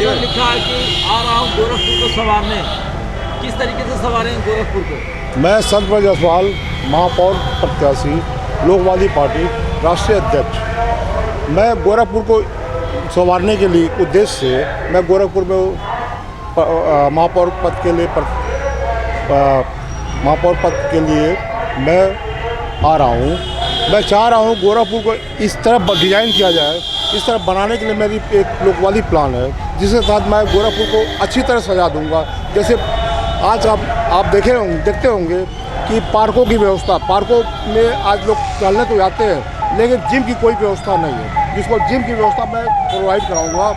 उन्होंने लिखा है कि आ रहा हूँ गोरखपुर को संवारने। किस तरीके से संवारेंगे गोरखपुर को? मैं संतराम जायसवाल, महापौर प्रत्याशी, लोकवादी पार्टी, राष्ट्रीय अध्यक्ष। मैं गोरखपुर को संवारने के लिए उद्देश्य से मैं गोरखपुर में महापौर पद के लिए मैं आ रहा हूँ। मैं चाह रहा हूँ गोरखपुर को इस तरह डिज़ाइन किया जाए, इस तरह बनाने के लिए मेरी एक लोकवादी प्लान है, जिसके साथ मैं गोरखपुर को अच्छी तरह सजा दूंगा। जैसे आज आप देखते होंगे कि पार्कों की व्यवस्था, पार्कों में आज लोग टहलने तो जाते हैं, लेकिन जिम की कोई व्यवस्था नहीं है, जिसको जिम की व्यवस्था मैं प्रोवाइड कराऊंगा।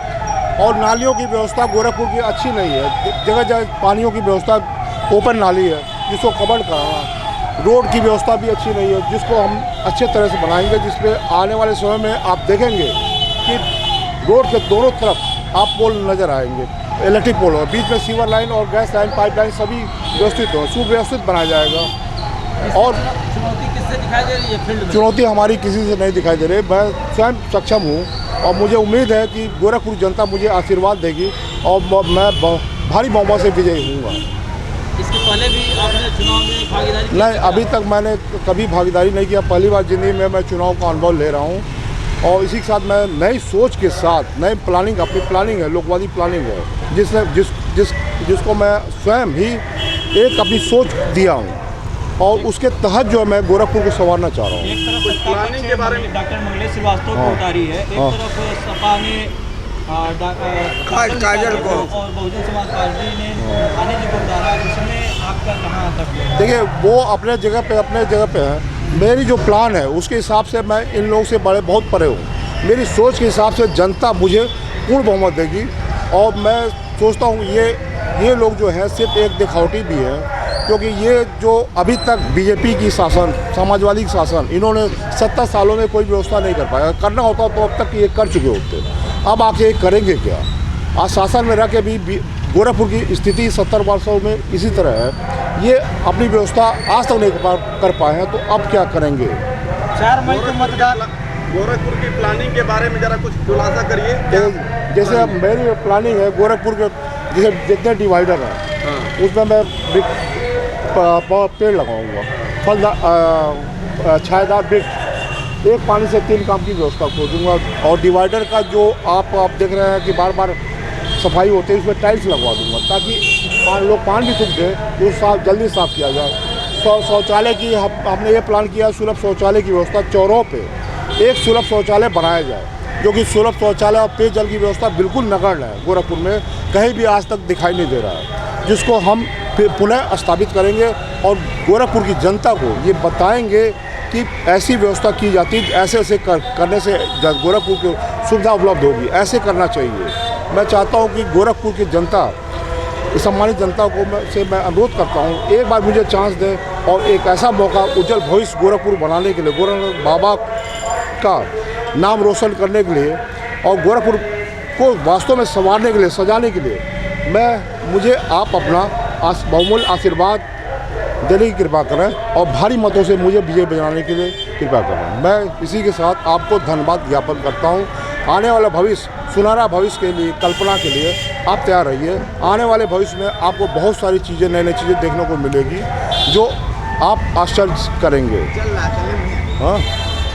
और नालियों की व्यवस्था गोरखपुर की अच्छी नहीं है, जगह जगह पानियों की व्यवस्था ओपन नाली है जिसको कवर कराना। रोड की व्यवस्था भी अच्छी नहीं है, जिसको हम अच्छे तरह से बनाएंगे, जिसपे आने वाले समय में आप देखेंगे कि रोड के दोनों तरफ आप पोल नज़र आएंगे, इलेक्ट्रिक पोल हो, बीच में सीवर लाइन और गैस लाइन, पाइपलाइन सभी व्यवस्थित हो, सुव्यवस्थित बनाया जाएगा। और चुनौती किससे दिखाई दे रही है फील्ड में? चुनौती हमारी किसी से नहीं दिखाई दे रही। मैं स्वयं सक्षम हूँ और मुझे उम्मीद है कि गोरखपुर जनता मुझे आशीर्वाद देगी और मैं भारी बहुमत से विजयी हूँगा। इसके पहले भी आपने चुनाव में भागीदारी की? नहीं, अभी तक मैंने कभी भागीदारी नहीं किया, पहली बार ज़िंदगी में मैं चुनाव का अनुभव ले रहा हूँ। और इसी के साथ मैं नई सोच के साथ नई प्लानिंग, अपनी प्लानिंग है, लोकवादी प्लानिंग है, जिसको मैं स्वयं ही एक अपनी सोच दिया हूँ और उसके तहत जो मैं गोरखपुर को संवारना चाह रहा हूँ। एक तरफ प्लानिंग के बारे में डॉक्टर मंगलेश श्रीवास्तव को उतारी है, एक तरफ सपा ने काजल को और बहुजन समाज पार्टी ने अनिल जी को उतारा। उसमें आपका कहाँ तक है? देखिए, वो अपने जगह पे है। मेरी जो प्लान है उसके हिसाब से मैं इन लोगों से बहुत परे हूँ। मेरी सोच के हिसाब से जनता मुझे पूर्ण बहुमत देगी और मैं सोचता हूँ ये लोग जो है सिर्फ एक दिखावटी भी है, क्योंकि ये जो अभी तक बीजेपी की शासन, समाजवादी की शासन, इन्होंने 70 सालों में कोई व्यवस्था नहीं कर पाया। करना होता तो अब तक ये कर चुके होते, अब आके ये करेंगे क्या? आज शासन में रह के भी गोरखपुर की स्थिति 70 वर्षों में इसी तरह है, ये अपनी व्यवस्था आज तक नहीं कर पाए हैं, तो अब क्या करेंगे? 4 मई को मतदान। गोरखपुर की प्लानिंग के बारे में जरा कुछ खुलासा करिए। जैसे अब मेरी प्लानिंग है गोरखपुर के जैसे जितने डिवाइडर हैं उसमें मैं पेड़ लगाऊंगा, छायादार वृक्ष, एक पानी से 3 काम की व्यवस्था खोजूंगा। और डिवाइडर का जो आप देख रहे हैं कि बार बार सफाई होती है, उसमें टाइल्स लगवा दूंगा ताकि लोग पानी भी सूख गए तो जल्दी साफ़ किया जाए। शौचालय की हमने ये प्लान किया, सुलभ शौचालय की व्यवस्था चौरों पे एक सुलभ शौचालय बनाया जाए, जो कि सुलभ शौचालय और पेयजल की व्यवस्था बिल्कुल नगण्य है, गोरखपुर में कहीं भी आज तक दिखाई नहीं दे रहा है, जिसको हम पुनः स्थापित करेंगे और गोरखपुर की जनता को ये बताएंगे कि ऐसी व्यवस्था की जाती है, ऐसे करने से गोरखपुर को सुविधा उपलब्ध होगी, ऐसे करना चाहिए। मैं चाहता हूँ कि गोरखपुर की जनता, सम्मानित जनता को मैं अनुरोध करता हूँ, एक बार मुझे चांस दें और एक ऐसा मौका उज्जवल भविष्य गोरखपुर बनाने के लिए, गोरखनाथ बाबा का नाम रोशन करने के लिए और गोरखपुर को वास्तव में संवारने के लिए, सजाने के लिए मुझे आप अपना बहुमूल्य आशीर्वाद देने की कृपा करें और भारी मतों से मुझे विजय बनाने के लिए कृपा करें। मैं इसी के साथ आपको धन्यवाद ज्ञापन करता हूँ। आने वाला भविष्य, सुनहरा भविष्य के लिए, कल्पना के लिए आप तैयार रहिए। आने वाले भविष्य में आपको बहुत सारी चीज़ें, नई चीज़ें देखने को मिलेगी जो आप आश्चर्य करेंगे। हाँ।